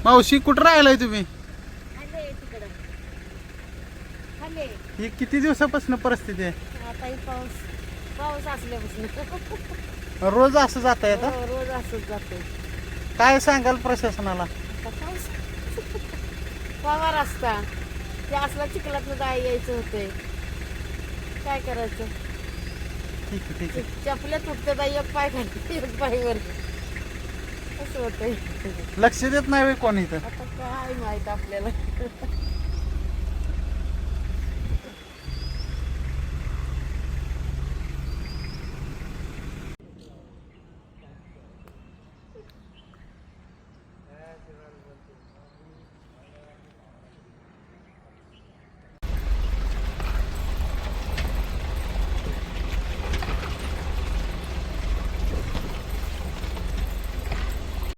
मावशी कुठं राहिलाय तुम्ही? आले तिकडं आले. ही किती दिवसापासून परिस्थिती आहे? आता ही पाऊस असल्यापासून रोज असं जात आहे आता? रोज असंच जाते. काय सांगाल प्रशासनाला? आता पाऊस पवार असता ते असला चिखलातनं जाय यायचं होतंय. काय करायचं? ठीक आहे ठीक आहे. चपल्या तुटते बाई, एक पाय खाली एक पायवर असं होतंय. लक्ष देत नाही होय कोण इथं? आता काय माहित आपल्याला.